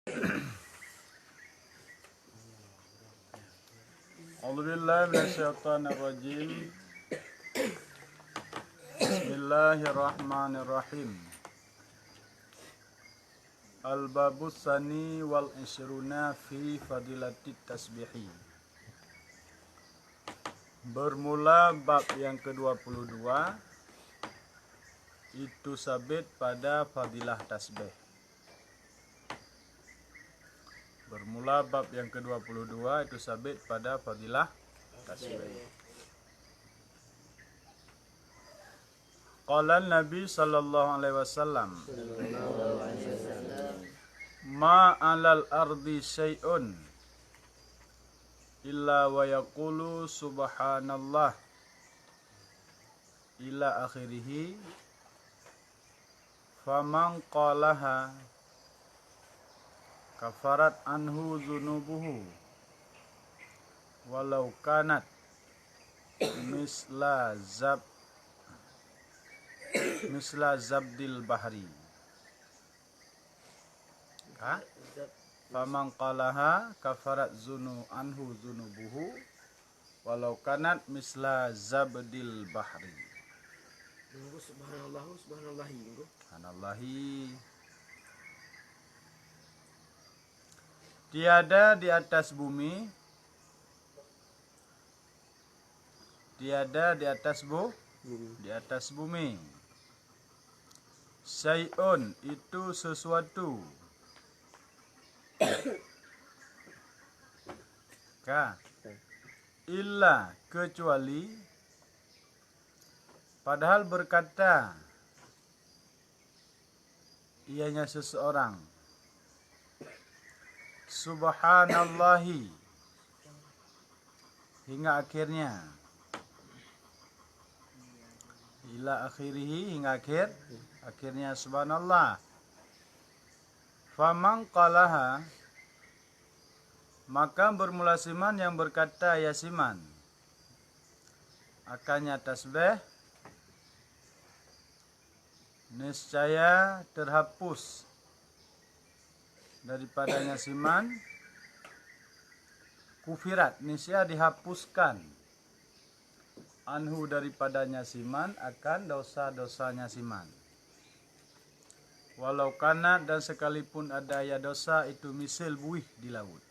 A'udzubillahi minasyaitonirrajim. Bismillahirrahmanirrahim. Al-babus sani wal isyruna fi fadilatit tasbihi. Bermula bab yang ke-22 itu sabit pada fadilah tasbih. Bermula bab yang ke-22 itu sabit pada fadilah tasbih. Qala Nabi sallallahu alaihi wasallam, ma 'alal ardi syai'un illa wa yaqulu subhanallah ila akhirih. Faman qalaha kafarat anhu dzunubuhu walau kanat misla zabdil bahri. Faman qalaha kafarat anhu dzunubuhu walau kanat misla zabdil bahri. Subhanallahi. Tiada di atas bumi, syai'un itu sesuatu, illa kecuali, padahal berkata ianya seseorang subhanallahi hingga akhirnya, ila akhirih hingga akhirnya subhanallah. Faman qalaha maka bermula siman yang berkata ya siman akannya tasbih, niscaya terhapus daripadanya siman, kufirat niscaya dihapuskan, anhu daripadanya siman akan dosa-dosanya siman. Walau kana dan sekalipun ada ya dosa itu misil buih di laut.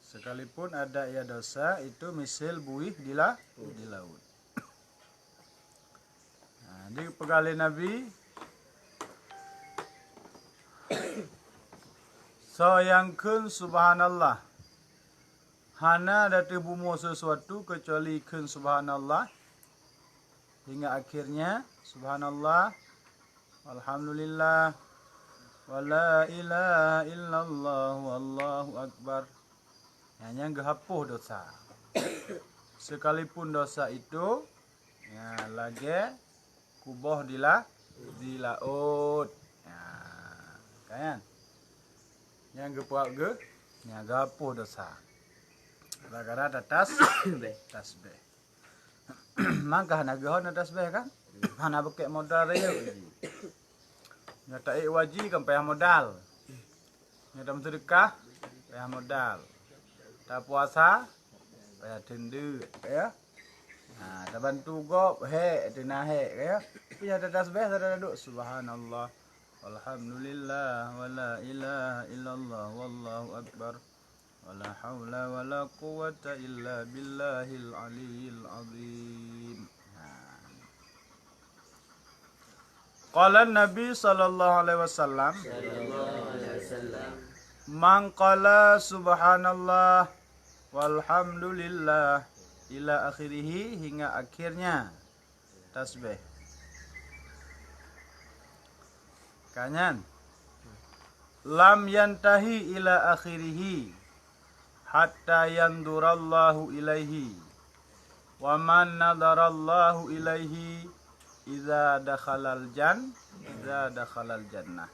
Sekalipun ada ya dosa itu misil buih di laut. Nah, di pegali Nabi sayangkeun subhanallah, hana dati bumo sesuatu kecuali keun subhanallah hingga akhirnya subhanallah alhamdulillah wala ilaha illallah wallahu akbar. Hanya gehapuh dosa. Sekalipun dosa itu ya lagi kuboh di laut. Ya, kan? Yang gepuak nya gapuh dosa. Gara-gara ada tasbih. Maka hana gehon tasbih kan? Hana beke modal reu. Nyata waji kan payah modal. Nyata sedekah payah modal. Tak puasa payah dendu ya. Nah, tak bantu gop dinahe ya. Punya tasbih ada duduk subhanallah alhamdulillah wala ilaha illallah wallahu akbar wala haula wala quwwata illa billahil aliyil azim. Qala Nabi sallallahu alaihi wasallam, man qala subhanallah walhamdulillah ila akhirih hingga akhirnya tasbih. Kanyan lam yantahi ila akhirih hatta yandurallahu ilaihi wa man nadarallahu ilaihi idza dakhalal jannah.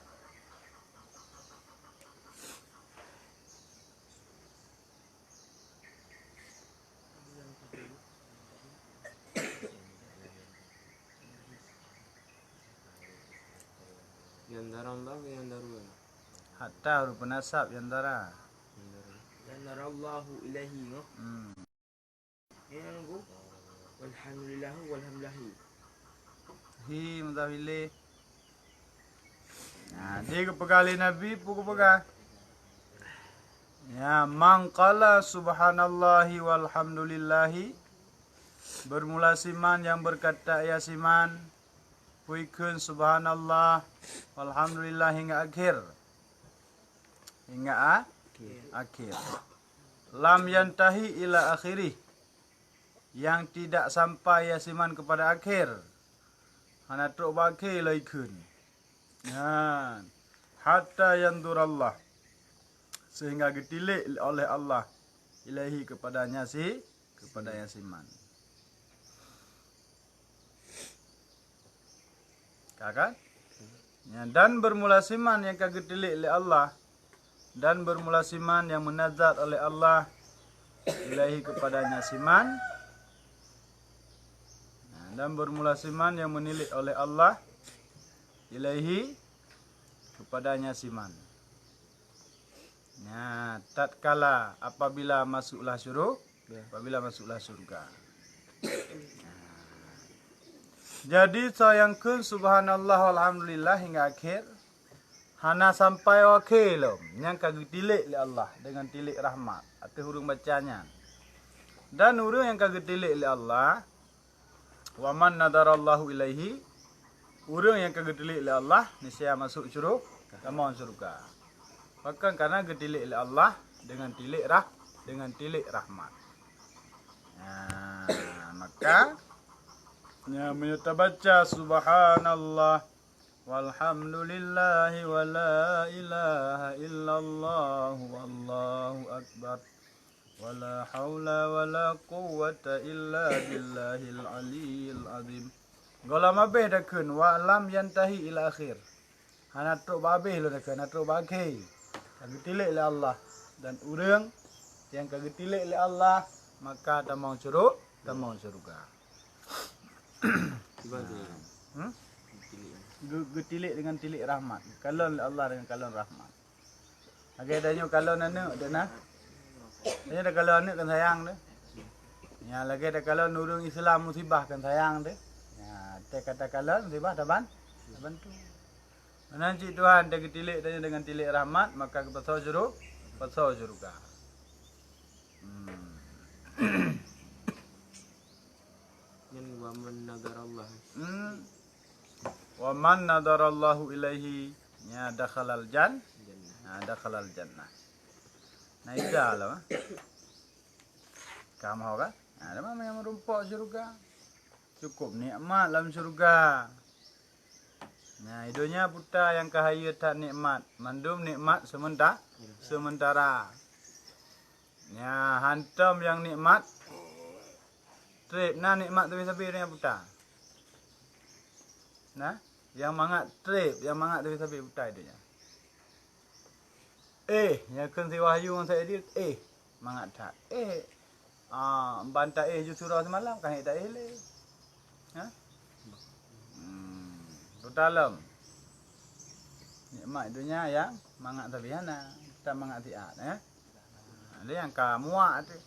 Yandarallahu yandaruan. Hatta huruf nasab yandara. Yandarallahu ilaihi no. Ini nunggu. Walhamdulillah walhamdulillah. Hi mudahilih. Nah, dia kepegali Nabi pukul pegang. Ya, man qala subhanallahi walhamdulillahi. Bermula siman yang berkata ya siman. Puikun subhanallah walhamdulillah hingga akhir. Hingga akhir. Lam yantahi ila akhirih. Yang tidak sampai ya siman kepada akhir. Hana truk bagi laikun. Ya. Hatta yandurallah. Sehingga getilik oleh Allah ilahi kepadanya kepada Yasiman. Kakak? Ya, dan bermula siman yang kagetilik oleh Allah dan bermula siman yang menazat oleh Allah ilahi kepadanya siman. Dan bermula siman yang menilik oleh Allah ilahi kepadanya siman. Ya, tatkala apabila masuklah surga. Jadi sayangkan subhanallah walhamdulillah hingga akhir. Hana sampai wakil yang kagak tilik oleh Allah dengan tilik rahmat atau huruf bacanya. Dan huruf yang kagak tilik oleh Allah wa man nadarallahu ilaihi, huruf yang kagak tilik oleh Allah niscaya masuk surga. Bahkan karena getilik oleh Allah dengan tilik rahmat. Maka kita baca subhanallah walhamdulillahi wa la ilaha illallah wallahu akbar wa la haula wa la quwwata illa billahil aliyyil azim. Golam abih dakun wa lam yantahi ila akhir. Hana truk babih lo dakun, hana truk bagi. Kagetilik oleh Allah dan urang yang kagetilik oleh Allah maka tamang surga. Getilik dengan tilik rahmat. Kalon Allah dengan kalon rahmat. Agak adanya kalon anak dana. Dia ada kalon anak kan sayang deh. Ya lagi ada kalon urang Islam musibah kan sayang deh. Ya te kata kalon musibah taban bantu. Nanti Tuhan dia ketilik dengan tilik rahmat maka pasal surga. Yang wa man nadarallah. Wa man nadarallahu ilaihi ya dakhalal jannah. Nah ida lah. Kamu kan? Ada mana yang merumpok surga? Cukup nikmat dalam surga. Nah, hidupnya puta yang kahaya tak nikmat. Mandum nikmat sementara. Ya, hantam yang nikmat. Trip, nah nikmat tu bisa biar puta. Nah, yang mangat trip, yang mangat tu bisa biar puta hidupnya. Yang kan si Wahyu yang saya edit, mangat tak. Bantai justru semalam, kan tak le. Ha? Dalam nikmat dunia yang mangat tabiana kita mangat tiat ada yang kamu tu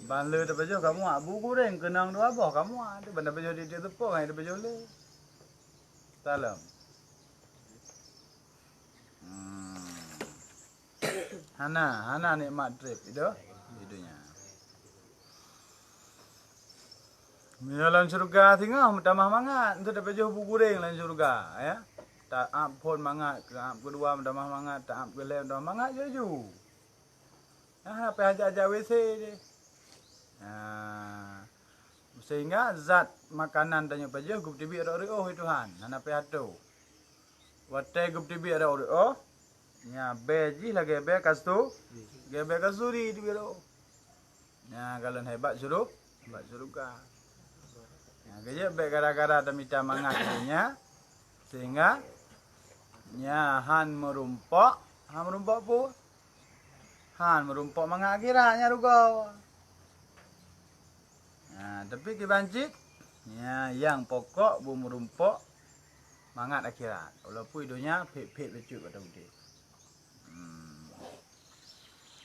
banle dah baju kamu abu goreng kenang dua boh kamu tu benda baju dia tepung ai baju le dalam hana nikmat trip itu hidupnya. Dalam surga tengah tambah mangat untuk dapat jauh goreng dalam surga ya. Taap pun mangat, taap kedua tambah mangat, taap kelem tambah mangat jaju. Apa aja WC je. Sehingga zat makanan tanya paja gup tibi ada ori Tuhan. Nana pe atu. Wate gup tibi ada ori nya beji lagi be kastu. Gebe kasuri di biro. Nya kalau hebat surga. Kerja baik gara-gara temita mangatnya sehingga han merumpok pun han merumpok mangat kiranya rugo. Tapi kibancit yang pokok bu merumpok mangat akhirat. Walaupun dunia pek-pek becuk kata budi.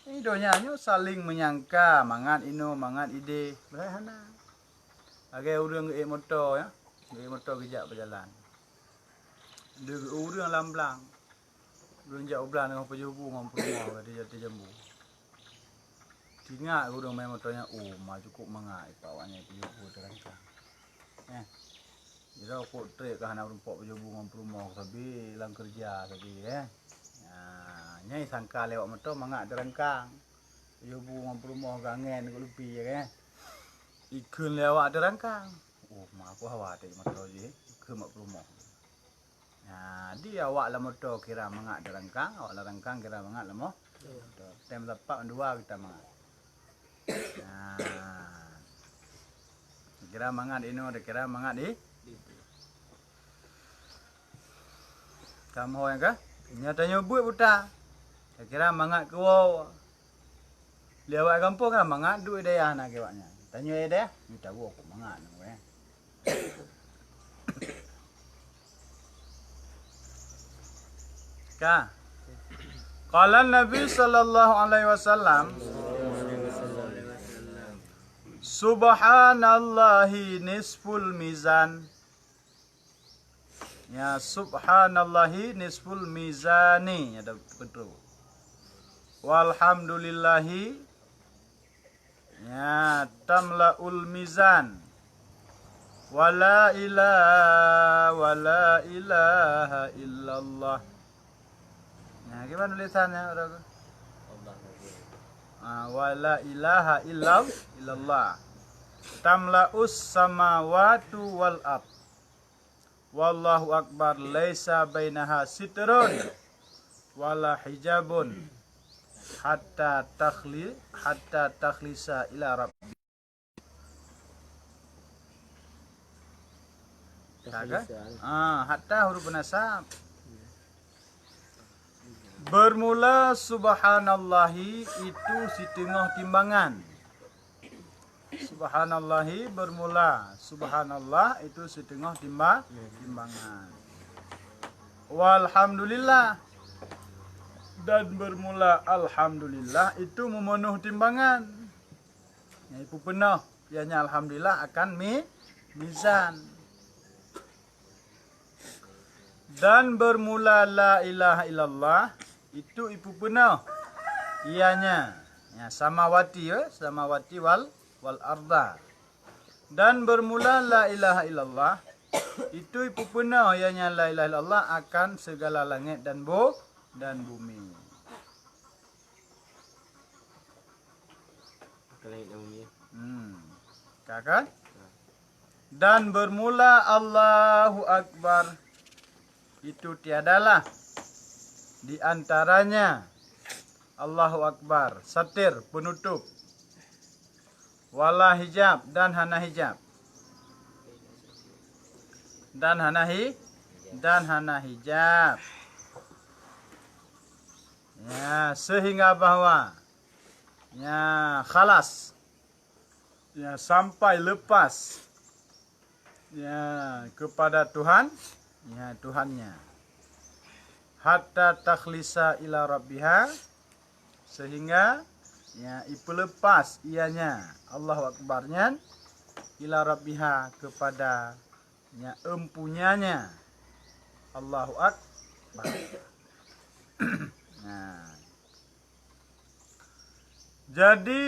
Ini donyanya saling menyangka, mangat ino, mangat ide, berhana. Agai urang ke motor ya, ke motor kejap berjalan. Dia urang lamblang. Urang jak oblan dengan pejubu dengan perumah dia jati jambu. Tingat urang main motornya, mah cukup mangat pawaknya pejubu terangkang. Dia kok trek ke hana rumpok pejubu dengan perumah sabi lang kerja sabi nyai sangka lewat motor mangat terangkang. Pejubu dengan perumah gangen ke lupi ya. Ikun lewat terangkang. Mah aku khawatir motor je ke mak perumah. Dia awak lah motor kira mangat terangkang, awak lah rangkang kira mangat lah motor. Time lepak dua kita mangat. Kira mangat ino, kira mangat di. Kamu yang kah? Nyatanya buat buta. Kira mangat ke wow. Lewat kampung kan mangat duit dia nak kewaknya. Tanya dia, minta gua aku mangat nang Ka. Qala Nabi sallallahu alaihi wasallam Subhanallahi nisful mizan. Ya subhanallahi nisful mizani ada betul. Walhamdulillahi ya tamlaul mizan. Wala ilaha illallah. Gimana tulisannya orang? Wala ilaha illallah. Tamlaus samawati wal ard. Wallahu akbar laisa bainaha sitrun wala hijabun hatta takhlisa ila rabbi. Hatta huruf nasab. Bermula subhanallahi itu setengah timbangan. Subhanallahi bermula. Subhanallah itu setengah timbangan. Walhamdulillah. Dan bermula alhamdulillah itu memenuh timbangan. Itu penuh. Ianya alhamdulillah akan mizan. Dan bermula la ilaha illallah itu ibu penuh. Ianya samawati samawati wal arda. Dan bermula la ilaha illallah itu ibu penuh. Ianya la ilaha illallah akan segala langit dan bumi. Langit dan bumi. Kan? Dan bermula Allahu Akbar itu tiadalah di antaranya Allahu Akbar, satir, penutup. Wala hijab dan hana hijab. Dan hana hijab. Ya, sehingga bahwa khalas. Ya, sampai lepas. Ya, kepada Tuhan. Ya, Tuhannya. Hatta takhlisa ila rabbiha. Sehingga lepas ianya Allahu Akbarnya ila rabbiha kepada empunyanya Allahu Akbar. Jadi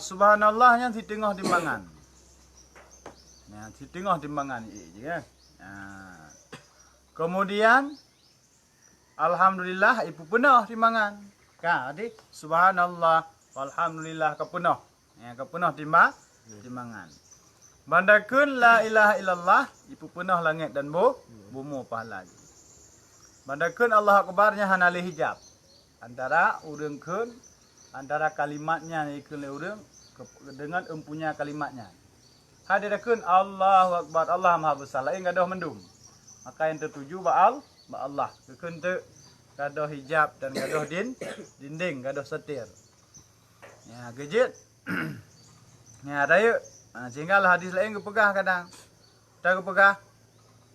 subhanallahnya di tengah timbangan. Di tengah timbangan ya. Kemudian alhamdulillah ibu penuh timbangan. Adik subhanallah walhamdulillah kepenuh. Kepenuh timbangan. Bandakeun la ilaha illallah ibu penuh langit dan bumi pahala. Bandakeun Allah akbarnya hanali hijab. Antara urangkeun antara kalimatnya ikeun le urang dengan empunya kalimatnya. Hadirakeun Allahu akbar Allah Maha Besar lain gadah mendung. Maka yang tertuju ba Allah. Kekeun teu gadah hijab dan gadah dinding, gadah setir. Ya, gejit. Ya, dayu. Sehingga hadis lain kepegah kadang. Tak pegah.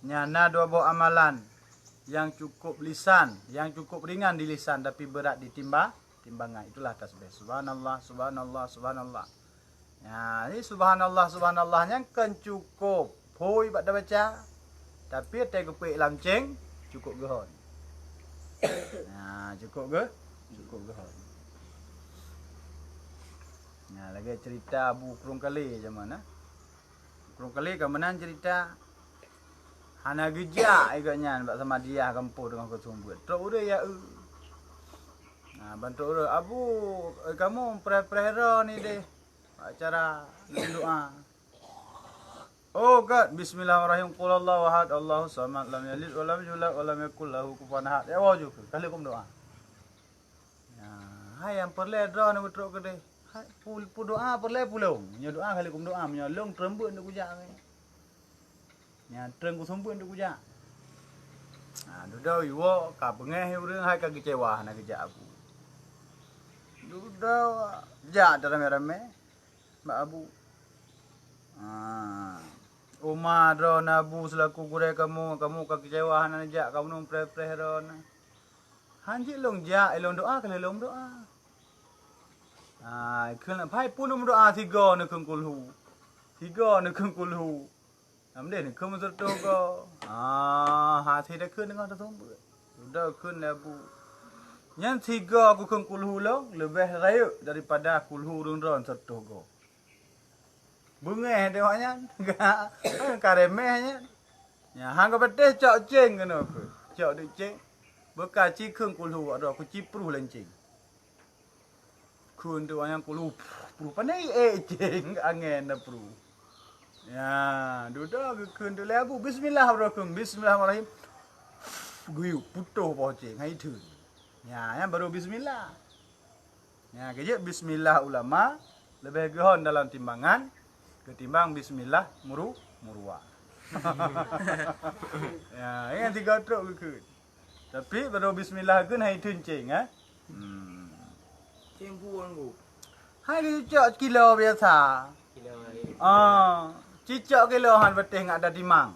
Nyana dua buah amalan yang cukup lisan, yang cukup ringan di lisan tapi berat di timbangan. Itulah tasbih. Subhanallah, subhanallah, subhanallah. Ya, ini subhanallah, subhanallahnya kan cukup. Hoi pada baca. Tapi tak kepik lamceng cukup gehon. Nah, cukup gehon. Nah, lagi cerita Abu Kurung Kali zaman Kurung Kali kemenan cerita hana gejak agaknya bak sama dia kampung dengan kesumbut. Tok udah ya. Nah, bantu udah Abu kamu prepare ni deh. Acara doa. Oh God, bismillahirrahmanirrahim. Qul Allahu ahad, Allahu samad, lam yalid wa lam yulad wa lam yakul lahu kufuwan ahad. Ya wajib. Kali kum doa. Ya, hai yang perle doa nak betul ke deh. Hai pul doa perle pulung. Nya doa kali kum doa menyolong trembut nak kujak ni. Nya treng ku sumbut nak kujak. Nah, dudau yo ka bengeh urang hai ka kecewa nak kejak aku. Dudau ja dalam rame. Mak Abu. Umar ron Abu selaku gure kamu kekecewaan najak kamu nung pre ron. Hanji long ja elong doa kali long doa. Kena pai pun doa tiga ne kengkulhu. Tiga ne kengkulhu. Amde ne kem serto ko. Hati dah keun dengan tersumber. Sudah keun Abu. Yang tiga aku kengkulhu long lebih raya daripada kulhu ron serto ko. Bungeh tengoknya, enggak karemehnya. Ya, hang kapete cok ceng kena aku. Cok dik ceng. Bekas cikeng kulhu ada aku cipruh lencing. Kun tu yang kulhu pruh pandai ceng angin dah pruh. Ya, duda kun tu Abu bismillahirrahmanirrahim. Bismillahirrahmanirrahim. Guyu putuh po ceng hai tu. Ya, yang baru bismillah. Ya, kerja bismillah ulama lebih gehon dalam timbangan ketimbang bismillah muruwa. Ya, yang tiga truk ke. Tapi baru bismillah ke hai tuncing Tempuan ku. Hai cicak kilo biasa. Cicak kilo han betih ngak ada timang.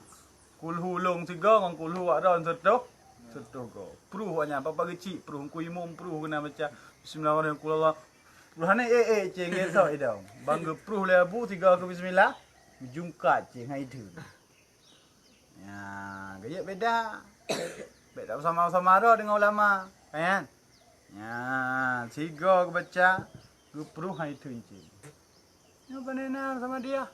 Kulhu long tiga ngong kulhu ada setuh go. Pruh nya apa kecil pruh ku imum pruh kena baca bismillahirrahmanirrahim. Ruhane ceng esok idau. Bangga pruh le Abu tiga ke bismillah. Jungkat ceng hai tu. Ya, gaya beda. Beda sama-sama dah dengan ulama, kan? Ya, tiga ke baca ke pruh hai tu ceng. Ya banana sama dia.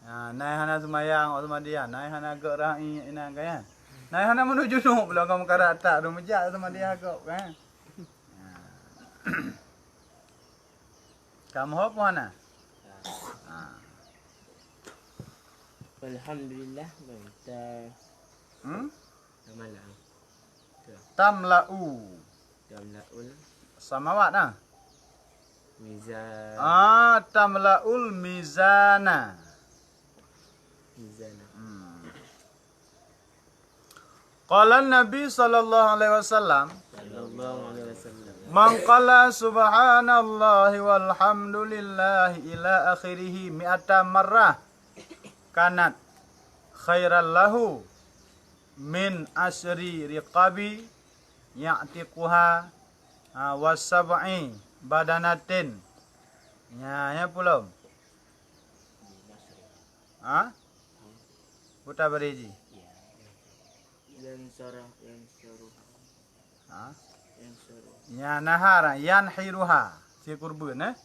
Ya, naik hana semayang sama dia, naik hana gerak rai ina kan. Naik hana menuju nuk belakang kamu karat tak do mejak sama dia kau, kan? Kamu apa mana? Alhamdulillah kita amalan. Tamla'u. Tamla'ul Samawat dah. mizan. Tamla'ul mizana. Mizan. Qala Nabi sallallahu alaihi wasallam. Sallallahu alaihi wasallam. Man qala subhanallahi walhamdulillahi ila akhirih mi'ata marrah kanat khairal lahu min asri riqabi ya'tiquha wasab'i badanatin. Ya pulom. Buta beriji. Yang sarah. Ya nahara yanhiruha si kurban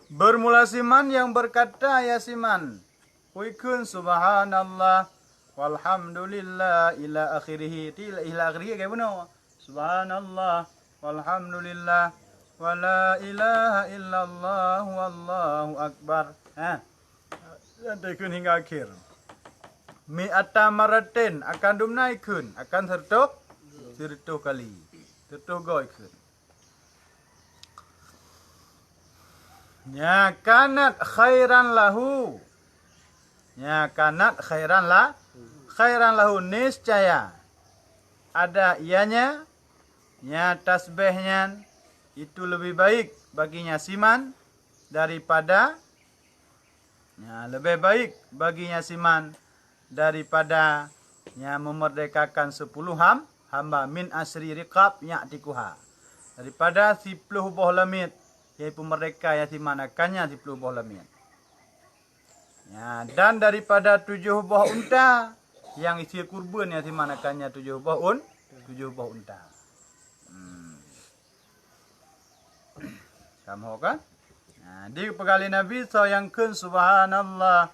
Bermula siman yang berkata ya siman kuikun subhanallah walhamdulillah ila akhirih ila akhirih kayak mana subhanallah walhamdulillah wala ilaha illallah wallahu akbar nanti kun hingga akhir mi'ata maratin akan dumnaikun akan sertuh kali sertuh goikun ya kanat khairan lahu khairan lahu niscaya ada ianya ya tasbihnya itu lebih baik baginya siman daripada Ya, lebih baik baginya siman daripada memerdekakan 10 hamba min asri riqab ya'tikuha. Daripada 10 buah lamit iaitu merdeka yatiman akannya 10 buah lamit. Ya, dan daripada 7 buah unta yang isi kurban yatiman akannya 7 buah unta. Kamu kan? Nah, di pegali Nabi sayangkeun subhanallah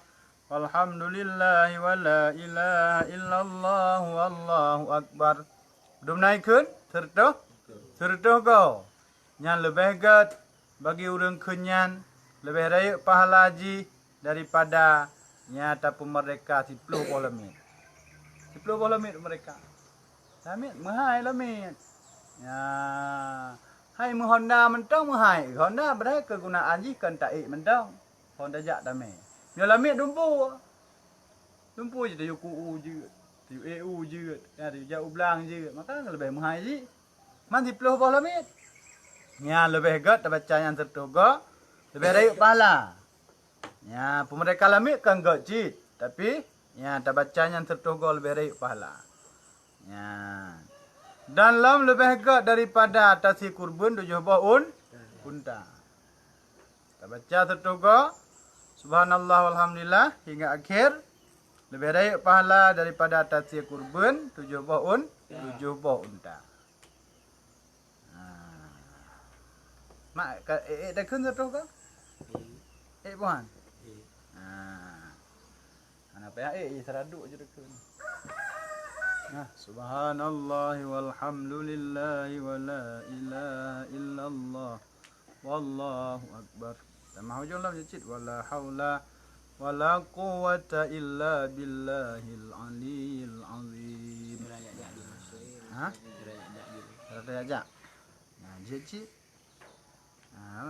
walhamdulillah wala ilaha illallah wallahu akbar. Belum naikkeun serta kau. Nyan lebih gat bagi urang kenyan lebih raya pahala haji daripada nyata pemerdeka 10 lamit. 10 lamit mereka. Lamit mahal lamit. Ya. Hai mu Honda mentong mu hai. Honda berapa kegunaan ji kan taik mentong. Honda jak dame. Nyo lamit dumpu. Dumpu je tu ku je. Tu EU je. Ya tu jak ublang je. Maka lebih mu hai ji. Man 10 buah lamit. Nya lebih gat baca yang tertoga. Lebih raya pahala. Ya pemerdeka lamit kan gat ji. Tapi ya tak baca yang tertoga lebih raya pahala. Ya. Dan lam lebih gat daripada atasi kurban 7 buah unta. Kita baca tertoga subhanallah walhamdulillah hingga akhir lebih baik pahala daripada atasi kurban 7 buah unta. Mak dah kun tertoga? Buan. Anak payah seraduk je dah kun. Subhanallah walhamdulillah wala ilaha illallah wallahu akbar. Sama hujung lah cicit wala haula wala quwwata illa billahil aliyil azim. Rata aja. Nah, cicit.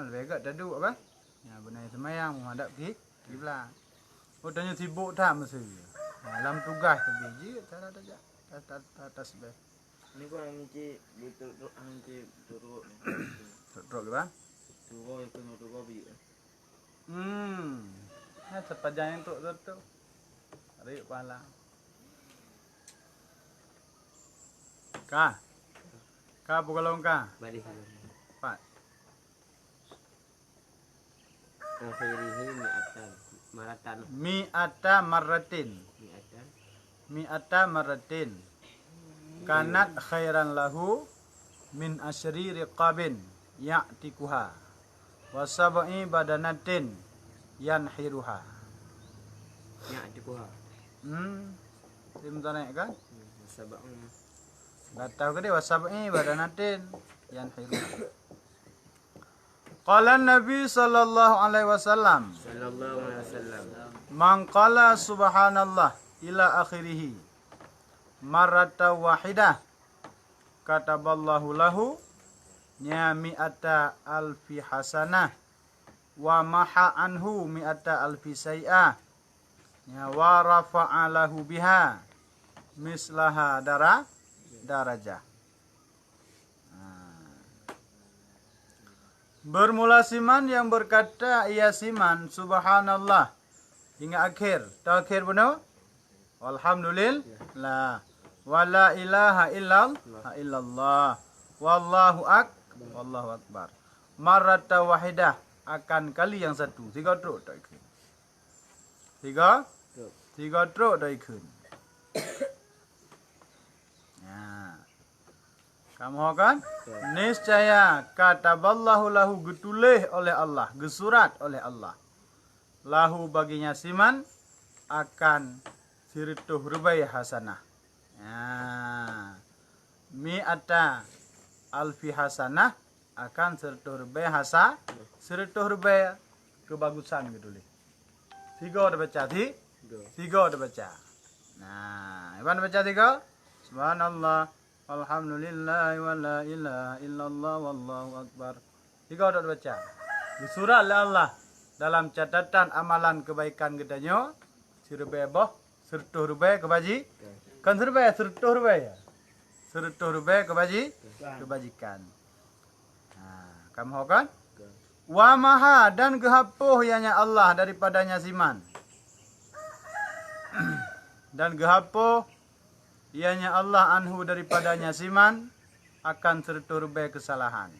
Lebih agak duduk apa? Ya benar semayang menghadap kiblat. Oh tanya sibuk tak mesti. Dalam tugas tu biji tak ada aja. Atas beh. Ni kau anci betul anci turut. Turut ke bang? Turut itu nak turut bi. Nah sepanjang itu tu. Ada pahala. Ka bukalong ka. Balik. Pak. Akhirihi maratan. Mi'ata maratin. Kanat khairan lahu min asyri riqabin ya'tikuha wa sab'i badanatin yanhiruha. Ya'tikuha. Tim tanek kan? Sab'un. Enggak tahu ke dia wa sab'i badanatin yanhiruha. Qala Nabi sallallahu alaihi wasallam. Man qala subhanallah ila akhirih marrata wahidah kataballahu lahu mi'ata alfi hasanah wa maha anhu mi'ata alfi say'ah wa rafa'a lahu biha mislaha darajah. Bermula siman yang berkata ia siman subhanallah hingga akhir. Terakhir benar? Walhamdulillah. Wala ilaha illallah. Wallahu akbar. Marrata wahidah akan kali yang satu. 3 truk tak ikut. 3 truk tak ikut. Kamu kan? Niscaya kataballahu lahu getulih oleh Allah, gesurat oleh Allah. Lahu baginya siman akan sirtuh rubai hasanah. Mi'ata alfi hasanah akan sirtuh rubai kebagusan getulih. 3 dah baca 3 dah baca. Nah, iban baca 3? Subhanallah alhamdulillah wala ilaha illallah wallahu akbar. 3 dah baca. Disurat oleh Allah dalam catatan amalan kebaikan gedanya sirbai boh sertuh rubai kebaji kan serbai sertuh rubai kebajikan. Kamu kan Wa maha dan gehapuh ianya Allah daripadanya siman. Dan gehapuh ianya Allah anhu daripadanya siman akan serturbe kesalahan.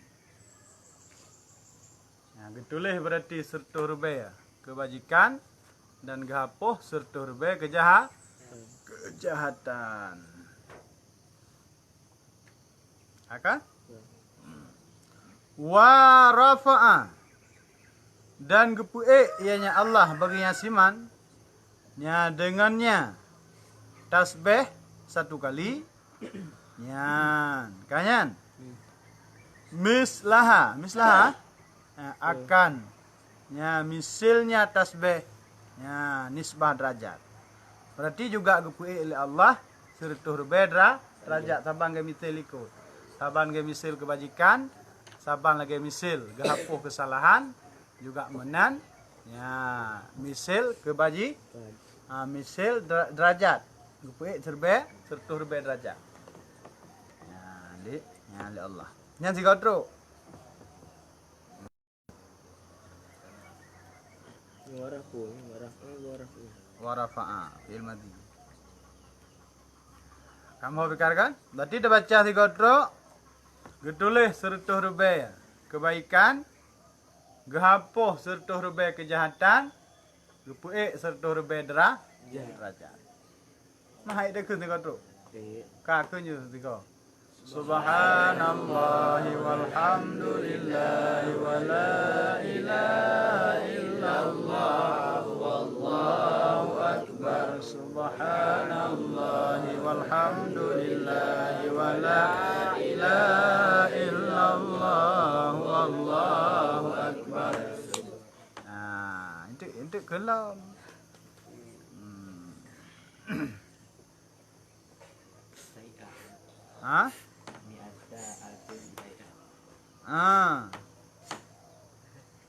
Nah, getulih berarti serturbe ya, kebajikan dan gehapuh serturbe kejahatan. Akan? Wa rafa'a dan gepu'e ianya Allah baginya siman nya dengannya tasbih satu kali nyan kanyan mislaha akan nya misilnya tasbih nya nisbah derajat berarti juga gepu'e oleh Allah sertuh bedra derajat sabang ge misil ikut saban ge misil kebajikan saban lagi misil gehapuh kesalahan juga menan ya misil misil derajat gepu'e sertuh derajat ya di ya oleh Allah nyan si kotro warafa'a fil madhi kamu bikarkan berarti dah baca si kotro getulih sertuh rubaya kebaikan gehapuh sertuh rubaya kejahatan gepu'e sertuh rubaya derajat mahai dah kun si kotro ka kunyu si ko subhanallahi walhamdulillahi wa la ilaha illallah wallahu akbar subhanallahi walhamdulillahi wa la ilaha illallah wallahu akbar. Nah, itu kelam. Ha?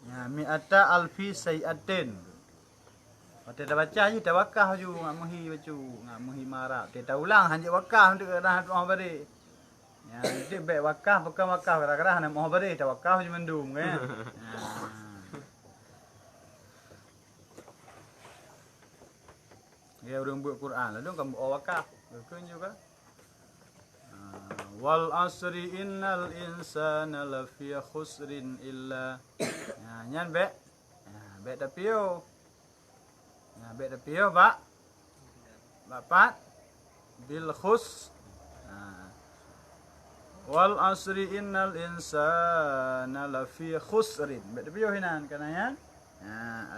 Ya, mi'ata alfi sayatin. Kita dah baca je, dah wakah je, ngak muhi baca, ngak muhi marah. Kita ulang hanjik wakah untuk dah mau bari. Ya, dia baik wakah, bukan wakah kadang-kadang nak mau bari, dah wakah je mendung kan. Ya, orang buat Quran lah, dong kamu wakah. Betul juga. Wal asri innal insana lafi khusrin illa nyan be be tapio be tapio ba bapat bil khus wal asri innal insana lafi khusrin be tapio hinan kananya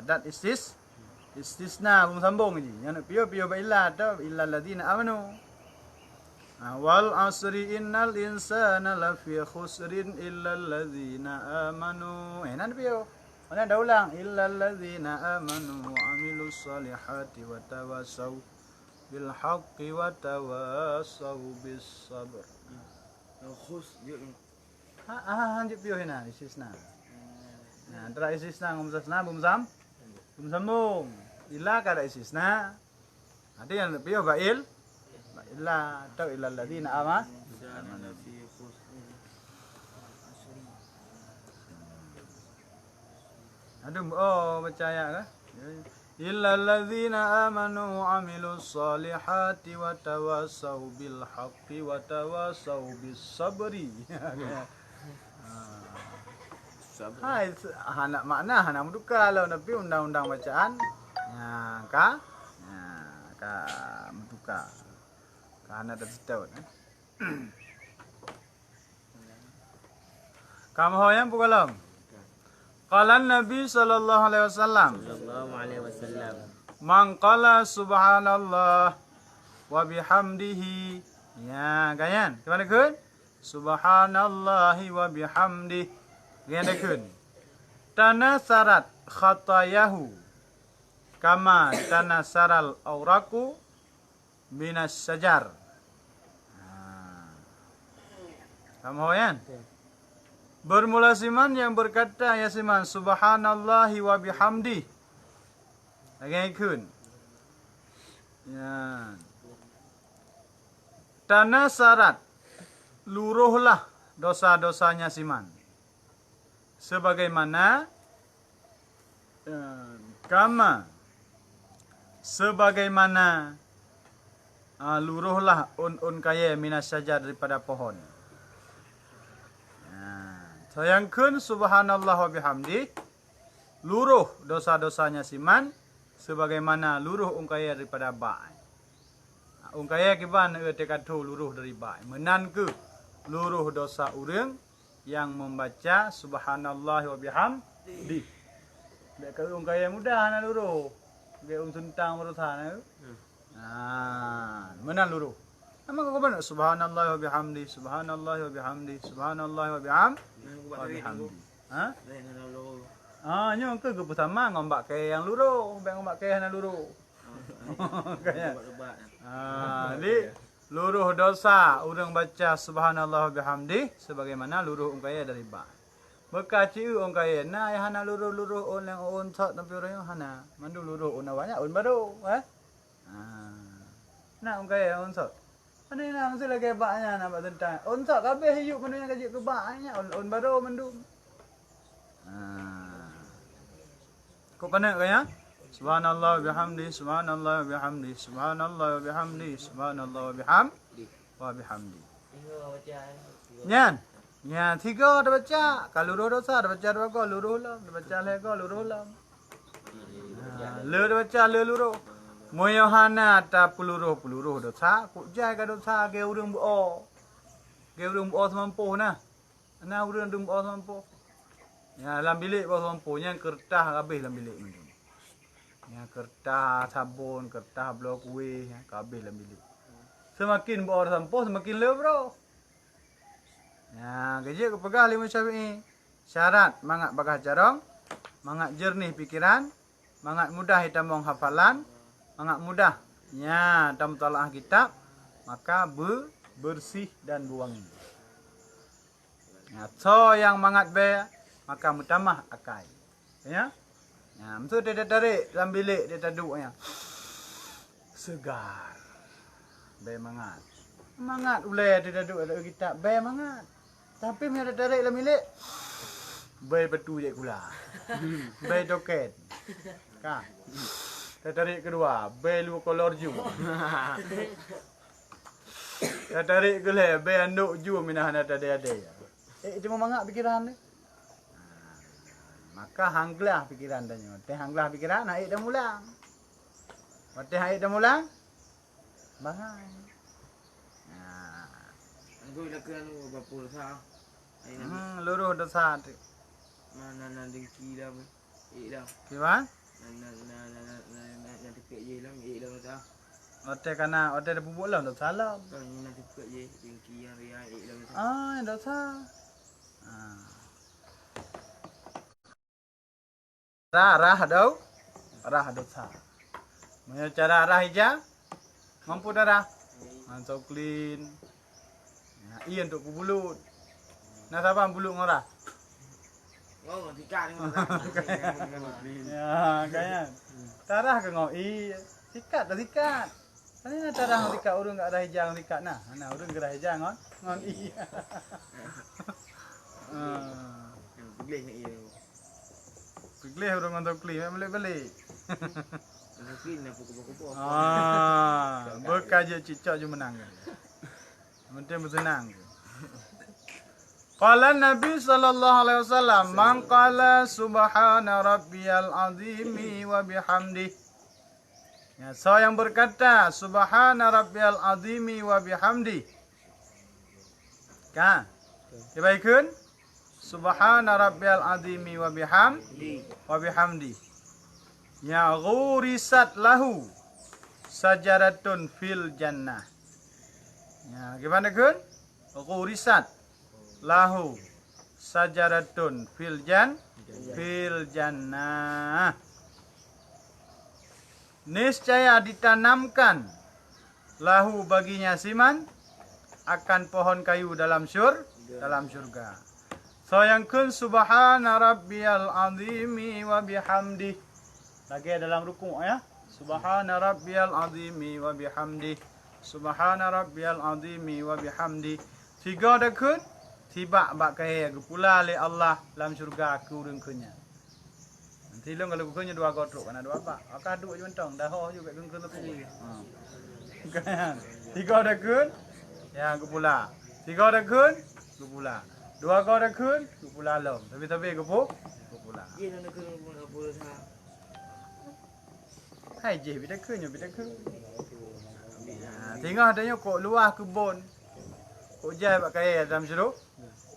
adat istisna sambung je nyan pio ba illa ta illa ladina amanu wal asri innal insana lafi khusrin illa allazina amanu. Nan piyo. Mana dah ulang illa allazina amanu wa amilus solihati wa tawasaw bil haqqi wa tawasaw bis sabr. Khus je. Hanjut piyo hina istisna. Nah, antara istisna ngum sasna bum sambung. Illa kada istisna. Nanti yang piyo ba'il illa atau illal ladzina amanu aduh percaya kah illal ladzina amanu amilus solihati wa tawasaw bil haqqi wa tawasaw bis sabri hai anak makna anak muduka kalau nabi undang-undang bacaan ka muduka karena dah setahun. Kamu hoyam pukalam. Qalan Nabi sallallahu alaihi wasallam. Man qala subhanallah wa bihamdihi. Ya, kayan. Gimana kun? Subhanallahi wa bihamdihi. Gimana kun? Tanasarat khatayahu kama tanasaral auraku minas sajar. Kamu kan? Bermula siman yang berkata ya siman subhanallahi wa bihamdi. Lagi ikut. Ya. Tanah syarat luruhlah dosa-dosanya siman. sebagaimana kama sebagaimana luruhlah un kaya minas syajar daripada pohon. Sayangkeun subhanallah wa bihamdi, luruh dosa-dosanya siman sebagaimana luruh ungkaya daripada ba'i. Ungkaya kiban te katu luruh dari ba'i. Menan ke luruh dosa urang yang membaca subhanallah wa bihamdi. Dek ke ungkaya mudah na luruh. Ge suntang merutana. Menan luruh. Nama kau benar subhanallah wa bihamdi, subhanallah wa bihamdi, subhanallah wa bihamdi. Ha? Nyo ke pertama ngombak ke yang luruh, bang ngombak ke hana luruh. Kaya. Di luruh dosa urang baca subhanallah wa bihamdi sebagaimana luruh ungkaya dari ba. Bekaci ungkaya na hana luruh on yang on thot tapi orang hana. Mandu luruh on banyak on baru, Nah ungkaya on thot. Ani nang sila kay baanya na batentang. Unsa kabeh hiyo manu yang kaji ke baanya on baru mandu. Kau pana kaya? Subhanallah wa bihamdi, subhanallah wa bihamdi, subhanallah wa bihamdi, subhanallah wa bihamdi. Nyan. Nya tiga dah baca. Kalau luruh dosa dah baca dua kali luruh lah, dah baca lego luruh lah. Le dah baca le luruh. Moyohana ta peluruh dosa, kujai ka dosa ke urang buo. Ke urang buo semampu nah. Ana urang dum buo semampu. Ya dalam bilik buo semampu nya kertas habis dalam bilik ni. Ya kertas sabun, kertas blok kuih ya habis dalam bilik. Semakin buo semampu semakin le bro. Ya gaji ke pegah Imam Syafi'i. Syarat mangat bagah jarong, mangat jernih pikiran, mangat mudah hitamong hafalan. Sangat mudah. Ya, dalam talaah kitab maka bersih dan buangi. Ya, so yang mangat be maka mutamah akai. Ya. Ya, mesti dia tarik dalam bilik dia taduk ya. Segar. Be mangat. Mangat ulai dia taduk ada kitab be mangat. Tapi dia tarik dalam bilik be betu je kula. Be doket. Ka. Tarik kedua, belu kolor ju. Tarik gele, be anduk ju minah ada ada. Cuma mangak pikiran ni. Maka hanglah pikiran tanya. Teh hanglah pikiran, naik dah mulang. Teh naik dah mulang. Bahang. Aku dah kena berapa dosa. Luruh dosa tu. Mana dengki dah. Dah. Kiwan? Nak dekat je lah, dosa. Ote kana ote dah bubuk lah dosa lah. Kan nak dekat je, dengki yang ria dosa. Dosa. Rah dau. Rah dosa. Mana cara rah ija? Mampu darah. Mantau clean. Ya, iya untuk bulut. Nak sabar bulut ngorah. Oh, tiga ni. Ya, kan. Tarah ke ngoi. Sikat dah sikat. Mana nak tarah sikat urang gak ada hijang sikat nah. Ana urang gerak hijang ngon i. Pilih ni dia. Pilih urang ngon pilih balik-balik. Pilih nak pokok-pokok. Berkaja cicak je menang. Penting bersenang. Qala Nabi sallallahu alaihi wasallam, "Man qala subhana rabbiyal azimi wa bihamdi." Ya, so yang berkata subhana rabbiyal azimi wa bihamdi. Kan? Dibaikun subhana rabbiyal azimi wa bihamdi. Ya ghurisat lahu sajaratun fil jannah. Ya, gimana kun? Ghurisat lahu sajaratun fil jannah. Niscaya ditanamkan lahu baginya siman akan pohon kayu dalam surga. Sayangkeun subhana rabbiyal azimi wa bihamdi. Lagi dalam rukuk ya. Subhana rabbiyal azimi wa bihamdi. Subhana rabbiyal azimi wa bihamdi. Tiga dah kun. tiba bak kai gepula le Allah dalam syurga aku urang kunya. Nanti long kalau kunya dua gotrok kana dua bak. Aka duk je mentong dah ho juga keun keun tu. Kan. Tiga dah keun ya gepula. Tiga dah keun gepula. Dua kau dah keun gepula long. Tapi gepula. Ye nak kena pun apa sah. Hai je bida keun. Tengok adanya kok luah kebun. Kok jai bak kai dalam jeruk.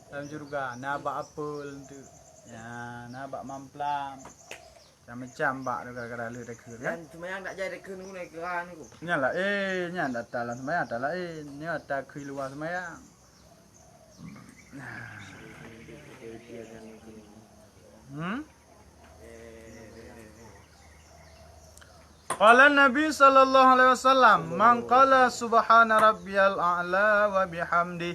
Dalam syurga nak bak apel tu. Ya, nak bak mamplam. Macam bak tu kadang-kadang le dah keun kan. Dan cuma yang tak jadi kena guna keran ni ku. Nyalah nya dah talan semaya talah nya tak kui luar semaya. Qala Nabi sallallahu alaihi wasallam, "Man qala subhana rabbiyal a'la wa bihamdi."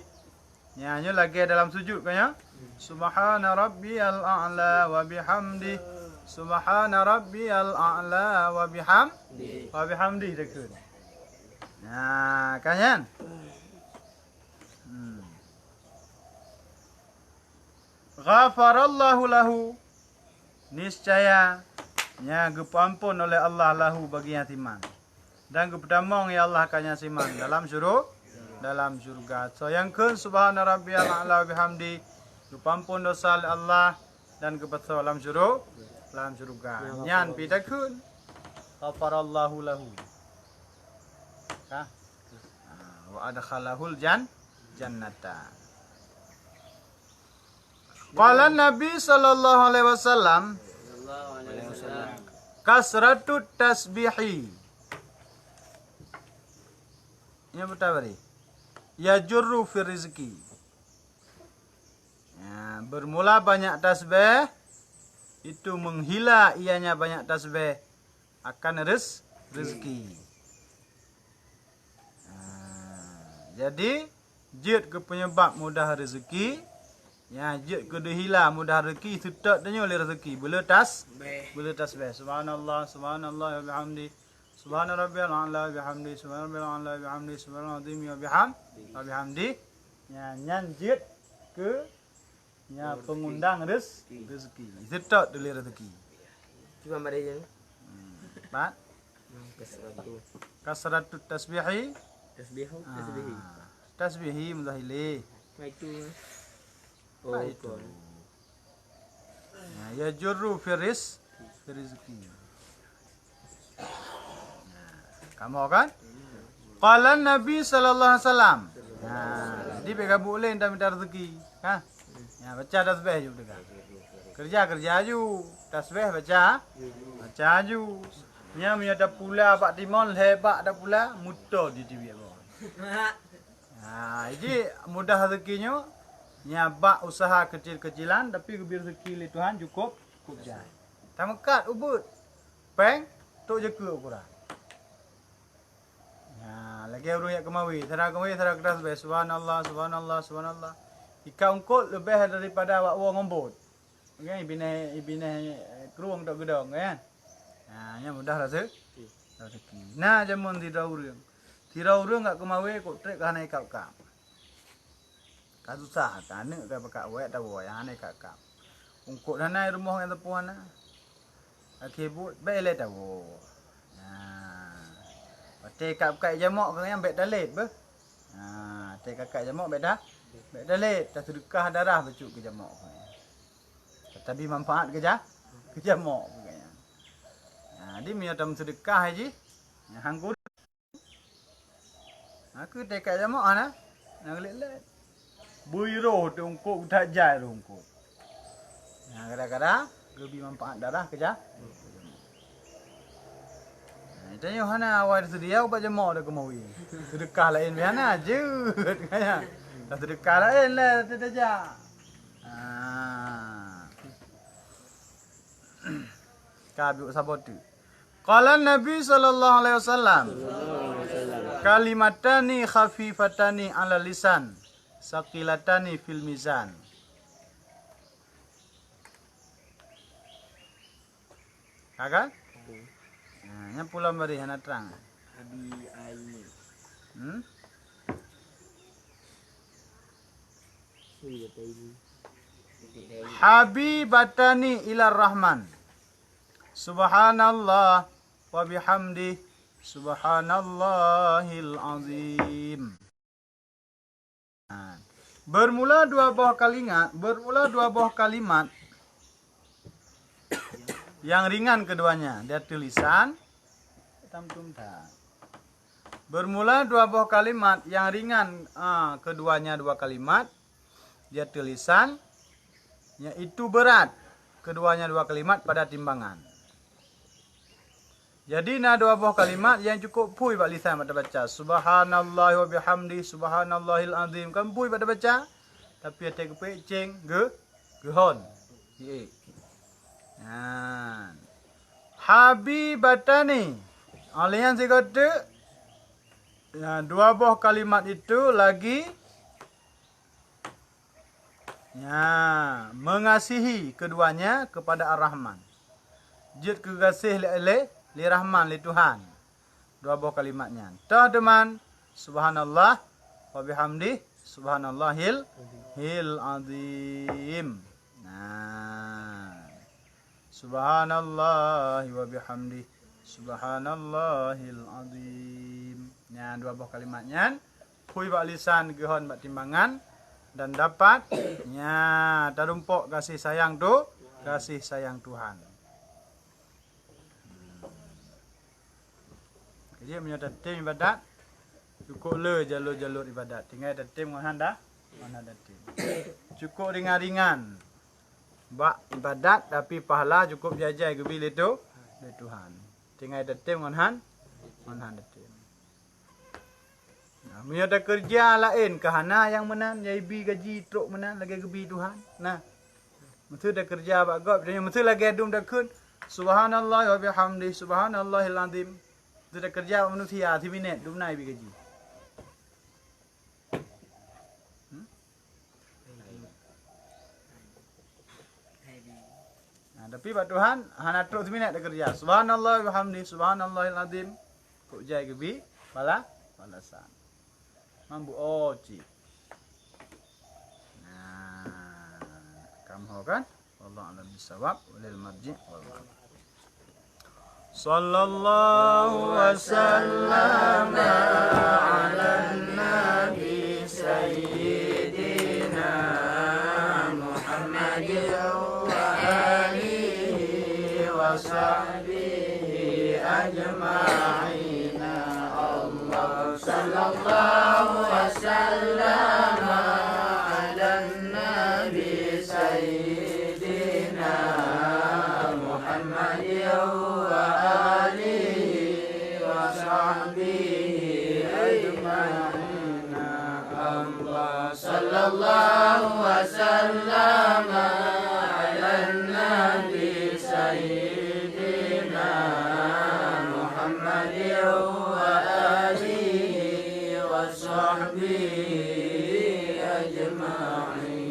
Nyanyi lagi dalam sujud kan ya? Subhana rabbiyal a'la wa bihamdi. Subhana rabbiyal a'la wa bihamdi. Wa bihamdi dekun. Nah, kan ya? Ghafarallahu lahu. Niscaya nya gepampun oleh Allah lahu bagi yatiman. Dan gepetamong ya Allah kanya siman dalam syurga. So yang keun subhana rabbiyal a'la wa bihamdi. Gepampun dosa Allah dan gepeso dalam syurga. Nyan pidakun. Ghafarallahu lahu. Wa adkhalahul jannata. Qala Nabi sallallahu alaihi wasallam, Sallallahu alaihi wasallam. kasratut tasbihi. Ini betul bari. Ya jurru fi rizki. Ya, bermula banyak tasbih itu menghila ianya banyak tasbih akan rezeki. Jadi jid ke penyebab mudah rezeki. Ya, jid ke hila mudah rezeki tutak tanya oleh rezeki. Bila tasbih. Subhanallah, subhanallah wa bihamdi. Subhana rabbiyal a'la wa bihamdi. Subhana rabbiyal a'la wa bihamdi. Subhanal azim wa bihamdi. Ya, nyan jid ke nya pengundang rezeki. Tutak oleh rezeki. Cuma mari je. Bat kasratut tasbihi. Tasbihu. Tasbihi mudahili. Mai tu. Itu. Ya jurru fi rizki. Kamu kan? Qala Nabi sallallahu alaihi wasallam. Jadi bega boleh minta rezeki, kan? Ya baca tasbih juga kan. Kerja ju. Tasbih baca ju. Nya mi ada pula pak timon hebat ada pula muto di TV apa. Jadi mudah rezekinya. Nyabak usaha kecil-kecilan tapi rezeki li Tuhan cukup jai. Tamekat ubud. Peng tok je ke ukuran. Ya, lagi urang yak kemawi, thara keras be subhanallah. Ika ungkut lebih daripada awak wong ngombot. Okey, ibine keruang tok gedong kan. Nya mudah rezeki. Nah, jamun tidak urang. Tidak urang gak kemawi kok trek kana ikap. Susah tanah ke pakak wek tahu yang aneh kakak. Ungkut nanai rumah yang tepuan na. Akibut bele tahu. Pati kak jamak kan yang bek dalit be. Pati kakak jamak bek dah. Bek dalit tak sedekah darah becuk ke jamak. Tapi manfaat ke jamak bukannya. Di mi tam sedekah haji. Hanggur. Aku tekak jamak ana. Nak let. Buiro tu ungkut tak jai tu ungkut. Kadang-kadang lebih manfaat darah kerja. Tanya hana awal sedia ubat jemaah dah kemawi. Sedekah lain biana je katanya. Tak sedekah lain lah saja. Kabut sabot tu. Qala Nabi sallallahu alaihi wasallam. Kalimatani khafifatani ala lisan. Saqilatani fil mizan. Kakak? Nya pula mari hana terang. Abi aini. Habibatani ilar rahman. Subhanallah wa bihamdi. Subhanallahil azim. Bermula dua buah kalimat yang ringan keduanya. Dia tulisan. Bermula dua buah kalimat yang ringan keduanya dua kalimat. Dia tulisan. Yaitu berat keduanya dua kalimat pada timbangan. Jadi dua buah kalimat yang cukup pui bak lisan pada baca. Subhanallah wa bihamdi subhanallahil azim. Kan pui pada baca. Tapi ada kepek ceng gehon. Habibatani. Oleh yang saya kata dua buah kalimat itu lagi mengasihi keduanya kepada Ar-Rahman. Jid kekasih li Rahman, li Tuhan. Dua buah kalimatnya. Teman, subhanallah wa bihamdi subhanallahil azim. Subhanallah wa bihamdi subhanallahil azim. Dua buah kalimatnya. Hui bak lisan, gehon bak timbangan. Dan dapat terumpuk kasih sayang Tuhan. Jadi punya tim ibadat cukup le jalur-jalur ibadat. Tinggal ada tim ngan dah. Mana ada tim. Cukup ringan-ringan. Bak ibadat tapi pahala cukup jajai ke bil itu dari Tuhan. Tinggal ada tim ngan ada tim. Punya ada kerja lain kahana yang menan yaibi gaji truk menan lagi gebi Tuhan. Mesti ada kerja bak gop mesti lagi adum dak kun subhanallah wa bihamdi subhanallahil azim. Itu dah kerja manusia 10 minit dum nai bi gaji. Tapi bak Tuhan hana truk 10 minit dah kerja. Subhanallah wa bihamdi subhanallahil azim. Kok jai gebi balasan. Mambu oci. Kamu kan? Wallahu a'lam bissawab walil marji' wal ma'ab. Sallallahu wasallam ala nabi sayyidina Muhammad wa alihi wa sahbihi ajma'in. Allah sallallahu wasallam ala nabi sayyidina Muhammad wa alihi wa sahbihi ajma'in. Allah sallallahu wasallam ala nabi sayyidina Muhammad wa alihi wa sahbihi ajma'in.